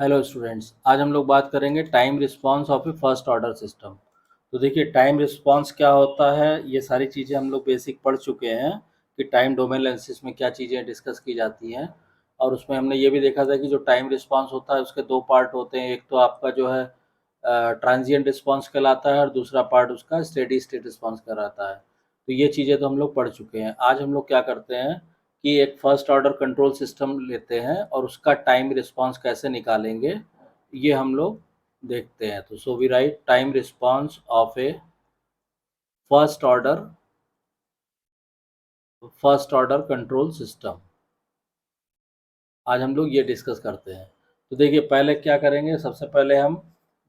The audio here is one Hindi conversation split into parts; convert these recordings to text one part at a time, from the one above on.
हेलो स्टूडेंट्स, आज हम लोग बात करेंगे time response of a first order system. तो देखिए, टाइम रिस्पांस क्या होता है, ये सारी चीज़ें हम लोग बेसिक पढ़ चुके हैं कि टाइम डोमेन एनालिसिस में क्या चीज़ें डिस्कस की जाती हैं। और उसमें हमने ये भी देखा था कि जो टाइम रिस्पांस होता है उसके दो पार्ट होते हैं। एक तो आपका जो है ट्रांजिएंट रिस्पांस कहलाता है और दूसरा पार्ट उसका स्टेडी स्टेट रिस्पांस कहलाता है। तो ये चीज़ें तो हम लोग पढ़ चुके हैं। आज हम लोग क्या करते हैं कि एक फर्स्ट ऑर्डर कंट्रोल सिस्टम लेते हैं और उसका टाइम रिस्पांस कैसे निकालेंगे, ये हम लोग देखते हैं। तो so we write time response of a first order control system. आज हम लोग ये डिस्कस करते हैं। तो देखिए, पहले क्या करेंगे, सबसे पहले हम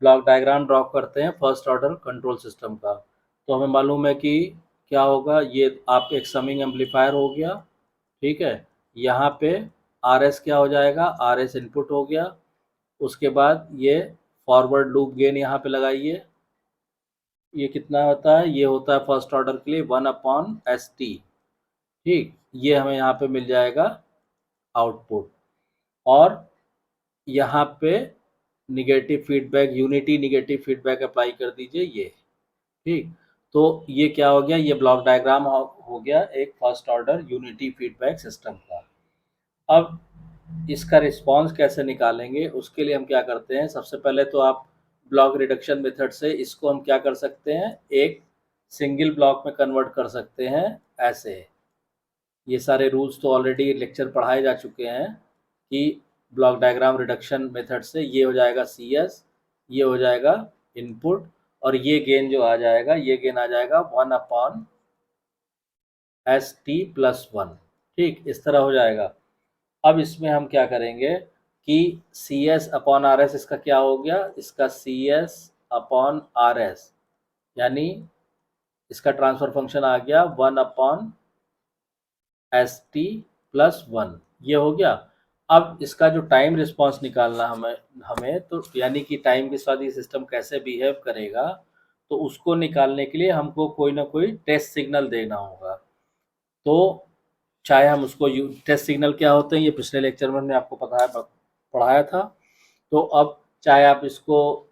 ब्लॉक डायग्राम ड्रॉ करते हैं फर्स्ट ऑर्डर कंट्रोल सिस्टम का। तो हमें मालूम है कि क्या होगा, ये आप एक समिंग एम्पलीफायर हो गया, ठीक है। यहाँ पे आर एस क्या हो जाएगा, आर एस इनपुट हो गया। उसके बाद ये फॉरवर्ड लूप गेन यहाँ पे लगाइए। ये कितना होता है, ये होता है फर्स्ट ऑर्डर के लिए 1/ST। ठीक, ये हमें यहाँ पे मिल जाएगा आउटपुट। और यहाँ पे negative feedback, unity negative feedback apply कर दीजिए ये। ठीक, तो ये क्या हो गया, ये ब्लॉक डायग्राम हो गया एक first order unity feedback system का। अब इसका रिस्पांस कैसे निकालेंगे, उसके लिए हम क्या करते हैं, सबसे पहले तो आप ब्लॉक रिडक्शन मेथड से इसको हम क्या कर सकते हैं, एक सिंगल ब्लॉक में कन्वर्ट कर सकते हैं ऐसे। ये सारे रूल्स तो ऑलरेडी लेक्चर पढ़ाए जा चुके हैं कि ब्लॉक डायग्राम रिडक्शन मेथड से ये हो जाएगा सी एस, ये हो जाएगा इनपुट, और ये गेन जो आ जाएगा, ये गेन आ जाएगा 1/ST+1। ठीक, इस तरह हो जाएगा। अब इसमें हम क्या करेंगे कि C S upon R S, इसका क्या हो गया, इसका C S upon R S, यानी इसका ट्रांसफर फंक्शन आ गया 1/ST+1, ये हो गया। अब इसका जो टाइम रिस्पांस निकालना हमें हमें तो यानी कि टाइम के साथ ये सिस्टम कैसे बिहेव करेगा, तो उसको निकालने के लिए हमको कोई ना कोई टेस्ट सिग्नल देना होगा। तो चाहे हम उसको टेस्ट सिग्नल क्या होते हैं, ये पिछले लेक्चर में हमने आपको पढ़ाया था। तो अब चाहे आप इसको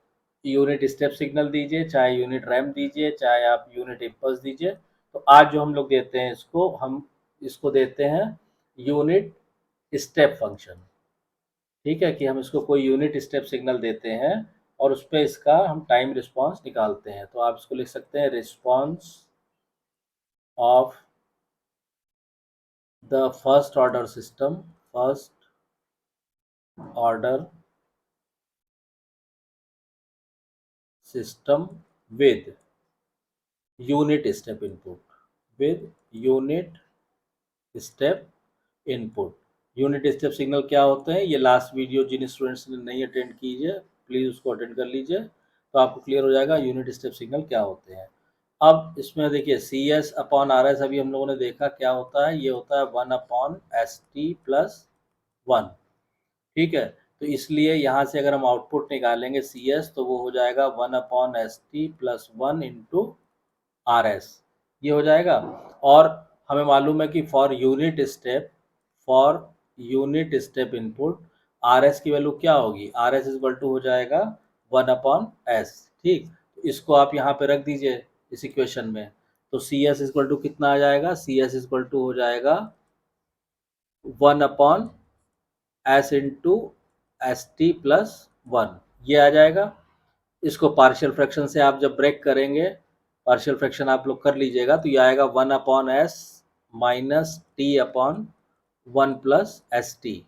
यूनिट स्टेप सिग्नल दीजिए, चाहे यूनिट रैम्प दीजिए, चाहे आप यूनिट इम्पल्स दीजिए। तो आज जो हम लोग देते हैं इसको, हम इसको देते हैं यूनिट स्टेप फंक्शन। ठीक है, कि हम इसको कोई यूनिट स्टेप सिग्नल देते हैं और उस पर इसका हम टाइम रिस्पांस निकालते हैं। तो आप इसको लिख सकते हैं response of the first order system, first order system with unit step input, with unit step input। Unit step signal क्या होते हैं, ये लास्ट वीडियो जिन स्टूडेंट्स ने नहीं अटेंड कीजिए प्लीज़ उसको अटेंड कर लीजिए, तो आपको क्लियर हो जाएगा यूनिट स्टेप सिग्नल क्या होते हैं। अब इसमें देखिए C S upon R S अभी हम लोगों ने देखा क्या होता है, ये होता है 1/ST+1। ठीक है, तो इसलिए यहाँ से अगर हम आउटपुट निकालेंगे सी एस, तो वो हो जाएगा 1/ST+1 इंटू आर एस, ये हो जाएगा। और हमें मालूम है कि for unit step input R S की वैल्यू क्या होगी, आर एस इक्वल टू हो जाएगा 1/S। ठीक, तो इसको आप यहाँ पे रख दीजिए इस इक्वेशन में। तो सी एस इक्वल टू कितना आ जाएगा, सी एस इक्वल टू हो जाएगा 1/S इंटू ST+1, ये आ जाएगा। इसको पार्शियल फ्रैक्शन से आप जब ब्रेक करेंगे, पार्शियल फ्रैक्शन आप लोग कर लीजिएगा, तो ये आएगा 1/S minus T upon 1+ST,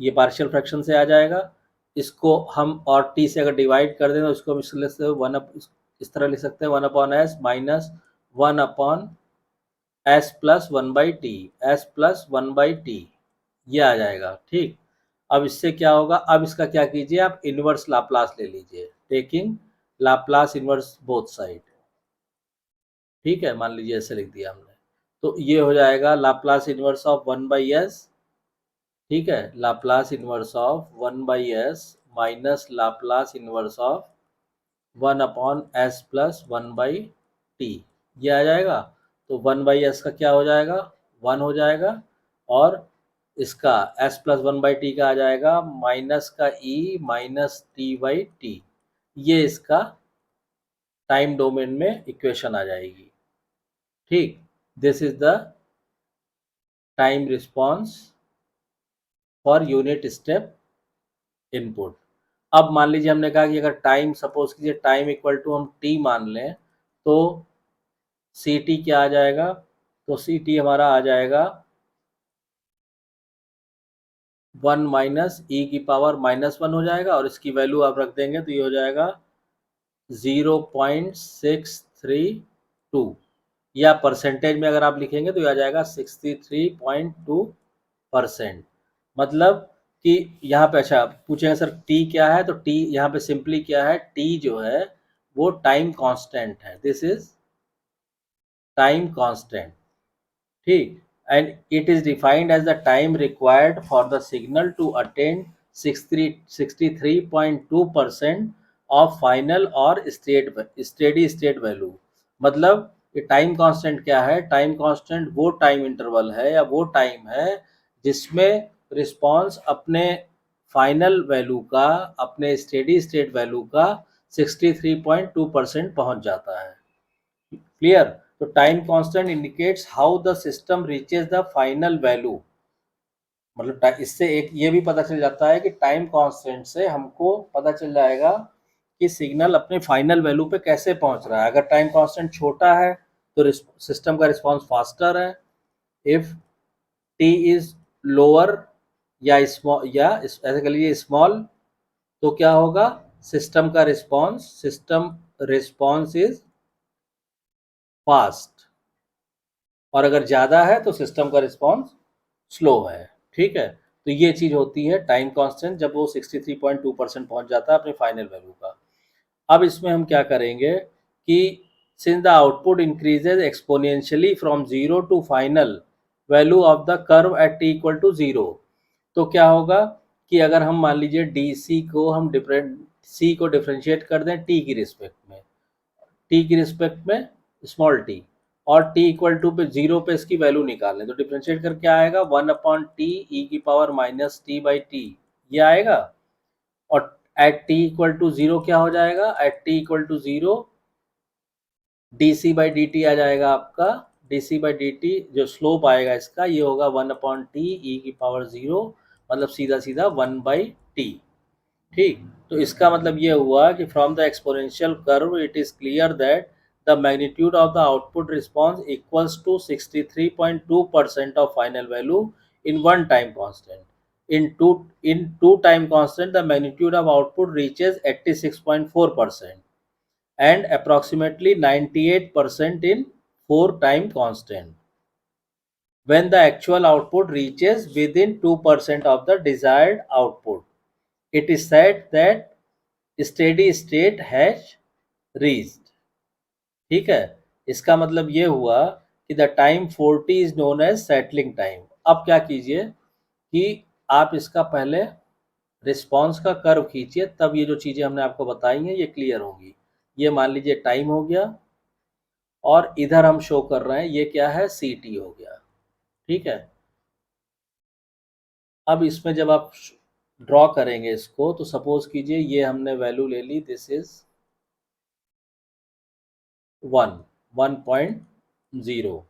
ये पार्शियल फ्रैक्शन से आ जाएगा। इसको हम और टी से अगर डिवाइड कर दें तो इसको हम इस तरह लिख सकते हैं 1/S माइनस 1/S+1/T, S+1/T, ये आ जाएगा। ठीक, अब इससे क्या होगा, अब इसका क्या कीजिए, आप इनवर्स लाप्लास ले लीजिए, taking Laplace inverse both side. ठीक है, मान लीजिए ऐसे लिख दिया हमने, तो ये हो जाएगा लाप्लास इनवर्स ऑफ 1/S। ठीक है, Laplace inverse of 1/S minus Laplace inverse of 1/S+1/T, ये आ जाएगा। तो 1/S का क्या हो जाएगा, 1 हो जाएगा, और इसका s प्लस 1/t का आ जाएगा माइनस का e माइनस t/t, ये इसका टाइम डोमेन में इक्वेशन आ जाएगी। ठीक, this is the time response for unit step input. अब मान लीजिए हमने कहा कि अगर टाइम सपोज कीजिए टाइम इक्वल टू हम t मान लें, तो सी टी क्या आ जाएगा, तो सी टी हमारा आ जाएगा 1 माइनस ई की पावर -1 हो जाएगा, और इसकी वैल्यू आप रख देंगे तो ये हो जाएगा 0.632, या परसेंटेज में अगर आप लिखेंगे तो ये आ जाएगा 63.2%। मतलब कि यहाँ पे अच्छा पूछेंगे सर टी क्या है, तो टी यहाँ पे सिंपली क्या है, टी जो है वो टाइम कांस्टेंट है, दिस इज टाइम कांस्टेंट। ठीक, and it is defined as the time required for the signal to attain 63.2% of final or steady state value। मतलब ये टाइम कांस्टेंट क्या है, टाइम कांस्टेंट वो टाइम इंटरवल है या वो टाइम है जिसमें रिस्पांस अपने फाइनल वैल्यू का, अपने स्टेडी स्टेट वैल्यू का 63.2% पहुंच जाता है। क्लियर, तो time constant indicates how the system reaches the final value. मतलब इससे एक ये भी पता चल जाता है कि टाइम कांस्टेंट से हमको पता चल जाएगा कि सिग्नल अपने फाइनल वैल्यू पे कैसे पहुंच रहा है। अगर टाइम कांस्टेंट छोटा है तो सिस्टम का रिस्पांस फास्टर है, इफ टी इज लोअर या स्मॉल, या ऐसे कह लीजिए स्मॉल, तो क्या होगा, सिस्टम रिस्पॉन्स इज फास्ट, और अगर ज़्यादा है तो सिस्टम का रिस्पॉन्स स्लो है। ठीक है, तो ये चीज़ होती है टाइम कांस्टेंट जब वो 63.2% पहुंच जाता है अपने फाइनल वैल्यू का। अब इसमें हम क्या करेंगे कि since the output increases exponentially from zero to final value of the curve at T equal to zero, तो क्या होगा कि अगर हम मान लीजिए डी सी को हम सी को डिफ्रेंशिएट कर दें टी की रिस्पेक्ट में, टी की रिस्पेक्ट में स्मॉल टी, और टी इक्वल टू पे जीरो पे इसकी वैल्यू निकालें, तो डिफ्रेंशिएट करके क्या आएगा 1/t ई की पावर -t/t, ये आएगा। और at T equal to zero क्या हो जाएगा, at T equal to zero D C by D T आ जाएगा आपका, D C by D T जो स्लोप आएगा इसका ये होगा 1/t ई की पावर जीरो, मतलब सीधा सीधा 1/t। ठीक, तो इसका मतलब ये हुआ कि from the exponential curve it is clear that the magnitude of the output response equals to 63.2% of final value in one time constant. In two time constant the magnitude of output reaches 86.4% and approximately 98% in 4 time constant when the actual output reaches within 2% of the desired output. It is said that steady state has reached। ठीक है, इसका मतलब ये हुआ कि the time 40 is known as settling time. अब क्या कीजिए कि आप इसका पहले रिस्पॉन्स का कर्व खींचिए, तब ये जो चीज़ें हमने आपको बताई हैं ये क्लियर होंगी। ये मान लीजिए टाइम हो गया, और इधर हम शो कर रहे हैं ये क्या है, सी टी हो गया। ठीक है, अब इसमें जब आप ड्रॉ करेंगे इसको, तो सपोज कीजिए ये हमने वैल्यू ले ली, दिस इज 1.0,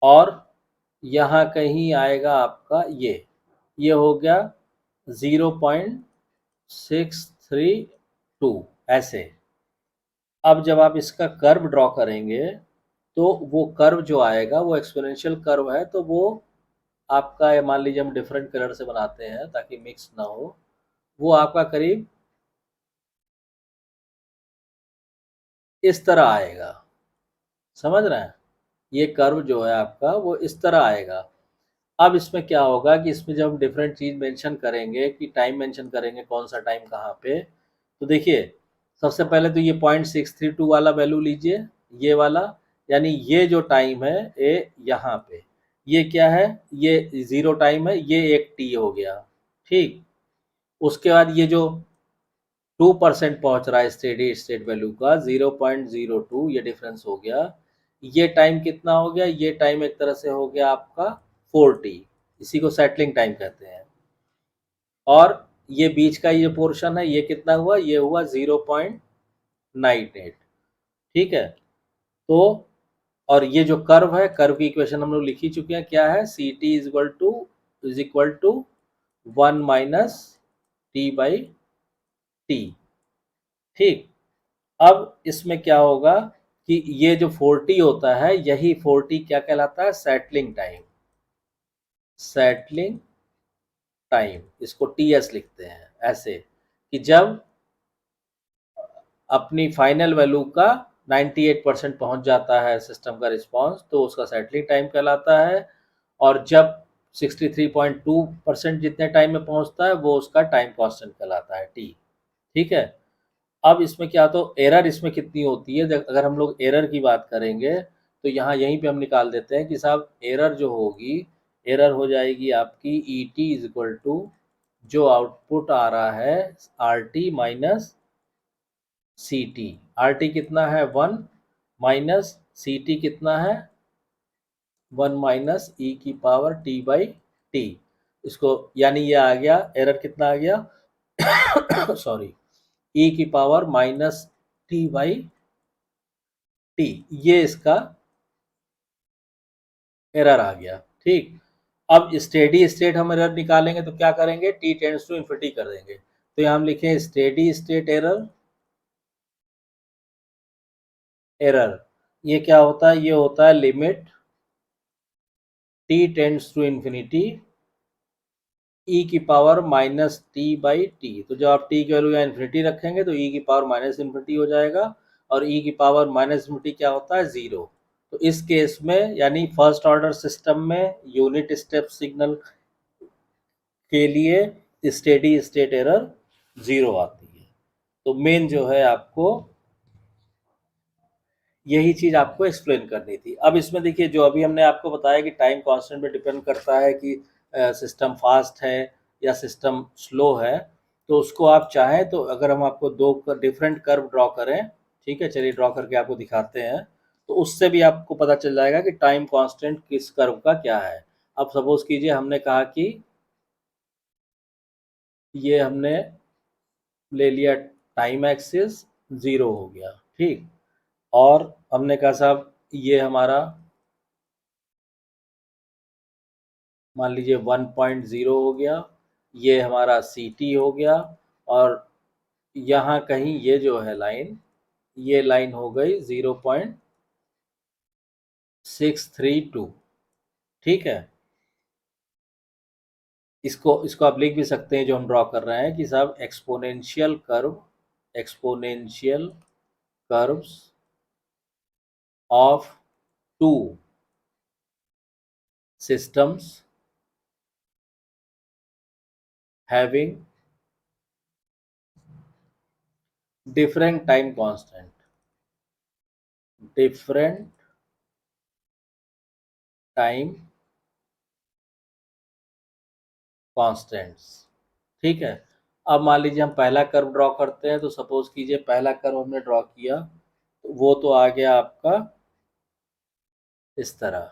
और यहाँ कहीं आएगा आपका ये हो गया 0.632 ऐसे। अब जब आप इसका कर्व ड्रॉ करेंगे तो वो कर्व जो आएगा वो एक्सपोनेंशियल कर्व है, तो वो आपका मान लीजिए हम डिफरेंट कलर से बनाते हैं ताकि मिक्स ना हो, वो आपका करीब इस तरह आएगा। समझ रहे हैं, ये कर्व जो है आपका वो इस तरह आएगा। अब इसमें क्या होगा कि इसमें जब हम डिफरेंट चीज़ मेंशन करेंगे कि टाइम मेंशन करेंगे कौन सा टाइम कहाँ पे, तो देखिए सबसे पहले तो ये 0.632 वाला वैल्यू लीजिए, ये वाला, यानी ये जो टाइम है ये यहाँ पे, ये क्या है, ये ज़ीरो टाइम है, ये एक टी हो गया। ठीक, उसके बाद ये जो 2% पहुंच रहा है स्टेडी स्टेट वैल्यू का 0.02, ये डिफरेंस हो गया। ये टाइम कितना हो गया, ये टाइम एक तरह से हो गया आपका 4t, इसी को सेटलिंग टाइम कहते हैं। और ये बीच का ये पोर्शन है, ये कितना हुआ, ये हुआ 0.98। ठीक है, तो और ये जो कर्व है, कर्व की इक्वेशन हम लोग लिख ही चुके हैं, क्या है, c t is equal to 1 minus T by t. ठीक, अब इसमें क्या होगा कि ये जो 40 होता है, यही 40 क्या कहलाता है, सेटलिंग टाइम। सेटलिंग टाइम, इसको टी एस लिखते हैं ऐसे, कि जब अपनी फाइनल वैल्यू का 98% पहुंच जाता है सिस्टम का रिस्पांस, तो उसका सेटलिंग टाइम कहलाता है। और जब 63.2% जितने टाइम में पहुंचता है, वो उसका टाइम कांस्टेंट कहलाता है, टी। ठीक है, अब इसमें क्या, तो एरर इसमें कितनी होती है, अगर हम लोग एरर की बात करेंगे तो यहाँ यहीं पे हम निकाल देते हैं कि साहब एरर जो होगी, एरर हो जाएगी आपकी e t is equal to, जो आउटपुट आ रहा है, r t minus c t. R t कितना है, 1, माइनस सी टी कितना है, 1 माइनस ई की पावर टी बाई टी। इसको यानी ये आ गया, एरर कितना आ गया सॉरी, ई की power minus T by T, ये इसका एरर आ गया। ठीक, अब स्टेडी स्टेट हम एरर निकालेंगे तो क्या करेंगे, टी टेंड्स टू इन्फिनिटी कर देंगे। तो यहाँ हम लिखें स्टेडी स्टेट एरर, एरर ये क्या होता है, ये होता है limit T tends to infinity E की power minus T by T. तो जब आप टी की वैल्यू यहाँ इन्फिनिटी रखेंगे तो ई की पावर माइनस इन्फिनिटी हो जाएगा, और ई की पावर माइनस इन्फिनिटी क्या होता है, जीरो। तो इस केस में यानी फर्स्ट ऑर्डर सिस्टम में यूनिट स्टेप सिग्नल के लिए स्टेडी स्टेट एरर जीरो आती है। तो मेन जो है आपको यही चीज आपको एक्सप्लेन करनी थी। अब इसमें देखिए, जो अभी हमने आपको बताया कि टाइम कांस्टेंट पे डिपेंड करता है कि सिस्टम फास्ट है या सिस्टम स्लो है, तो उसको आप चाहें तो अगर हम आपको दो डिफरेंट कर्व ड्रॉ करें, ठीक है, चलिए ड्रॉ करके आपको दिखाते हैं, तो उससे भी आपको पता चल जाएगा कि टाइम कांस्टेंट किस कर्व का क्या है। अब सपोज कीजिए हमने कहा कि ये हमने ले लिया टाइम एक्सिस, जीरो हो गया, ठीक, और हमने कहा साहब ये हमारा मान लीजिए 1.0 हो गया, ये हमारा सी टी हो गया, और यहाँ कहीं ये जो है लाइन, ये लाइन हो गई 0.632। ठीक है, इसको इसको आप लिख भी सकते हैं जो हम ड्रॉ कर रहे हैं कि साहब exponential curve, exponential curves of two systems having different time constant, different time constants। ठीक है, अब मान लीजिए हम पहला कर्व ड्रॉ करते हैं, तो सपोज कीजिए पहला कर्व हमने ड्रॉ किया, तो वो तो आ गया आपका इस तरह,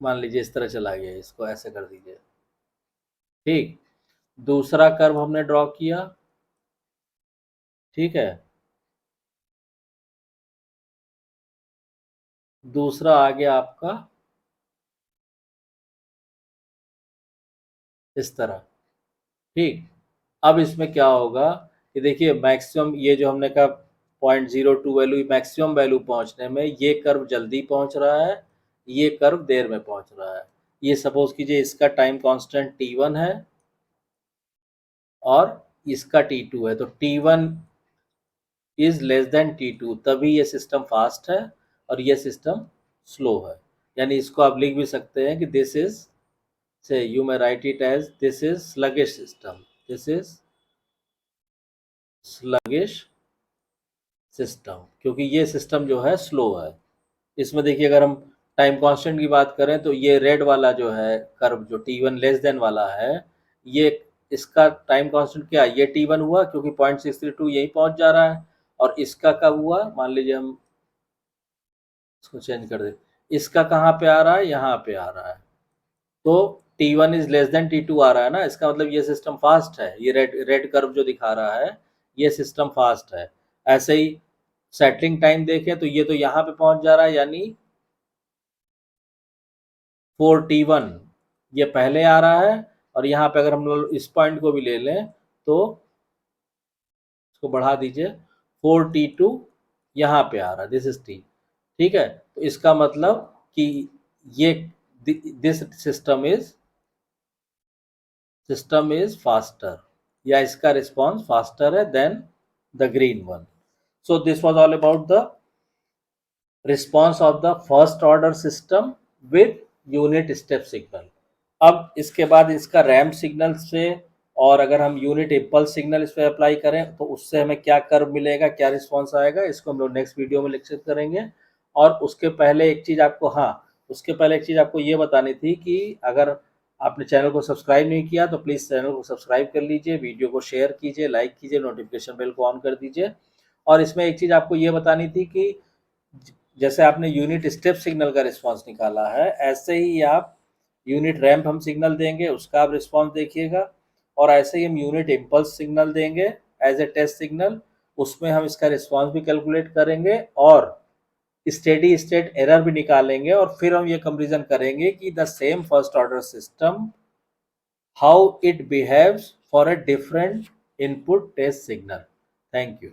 मान लीजिए इस तरह चला गया, इसको ऐसे कर दीजिए। ठीक, दूसरा कर्व हमने ड्रॉ किया, ठीक है, दूसरा आ गया आपका इस तरह। ठीक, अब इसमें क्या होगा कि देखिए मैक्सिमम, ये जो हमने कहा 0.02 वैल्यू, मैक्सिमम वैल्यू पहुंचने में ये कर्व जल्दी पहुंच रहा है, ये कर्व देर में पहुंच रहा है। ये सपोज कीजिए इसका टाइम कांस्टेंट t1 है और इसका t2 है, तो t1 is less than t2, तभी ये सिस्टम फास्ट है और ये सिस्टम स्लो है। यानी इसको आप लिख भी सकते हैं कि this is, say you may write it as this is sluggish system, this is sluggish system, क्योंकि ये सिस्टम जो है स्लो है। इसमें देखिए अगर हम टाइम कांस्टेंट की बात करें तो ये रेड वाला जो है कर्व, जो t1 लेस देन वाला है, ये इसका टाइम कांस्टेंट क्या है, ये t1 हुआ क्योंकि 0.632 यही पहुंच जा रहा है। और इसका कब हुआ, मान लीजिए हम इसको चेंज कर दें, इसका कहाँ पे आ रहा है, यहाँ पे आ रहा है, तो T1 is less than T2 आ रहा है ना, इसका मतलब ये सिस्टम फास्ट है, ये रेड कर्व जो दिखा रहा है ये सिस्टम फास्ट है। ऐसे ही सेटलिंग टाइम देखें तो ये तो यहाँ पे पहुंच जा रहा है, यानी 4T1 ये पहले आ रहा है, और यहाँ पे अगर हम लोग इस पॉइंट को भी ले लें तो इसको बढ़ा दीजिए, 4T2 यहाँ पे आ रहा है, दिस इज T, ठीक है। तो इसका मतलब कि ये दिस सिस्टम इज फास्टर, या इसका रिस्पॉन्स फास्टर है than the green one. So this was all about the response of the first order system with unit step signal. अब इसके बाद इसका रैंप सिग्नल से, और अगर हम यूनिट इम्पल्स सिग्नल इस पर अप्लाई करें तो उससे हमें क्या कर्व मिलेगा, क्या रिस्पॉन्स आएगा, इसको हम लोग नेक्स्ट वीडियो में विकसित करेंगे। और उसके पहले एक चीज़ आपको, हाँ उसके पहले एक चीज़ आपको ये बतानी थी कि अगर आपने चैनल को सब्सक्राइब नहीं किया तो प्लीज़ चैनल को सब्सक्राइब कर लीजिए, वीडियो को शेयर कीजिए, लाइक कीजिए, नोटिफिकेशन बेल को ऑन कर दीजिए। और इसमें एक चीज़ आपको ये बतानी थी कि जैसे आपने यूनिट स्टेप सिग्नल का रिस्पॉन्स निकाला है, ऐसे ही आप यूनिट रैंप हम सिग्नल देंगे, उसका आप रिस्पॉन्स देखिएगा, और ऐसे ही हम यूनिट इम्पल्स सिग्नल देंगे एज ए टेस्ट सिग्नल, उसमें हम इसका रिस्पॉन्स भी कैलकुलेट करेंगे और स्टेडी स्टेट एरर भी निकालेंगे, और फिर हम ये कंपेरिजन करेंगे कि the same first order system how it behaves for a different input test signal. Thank you.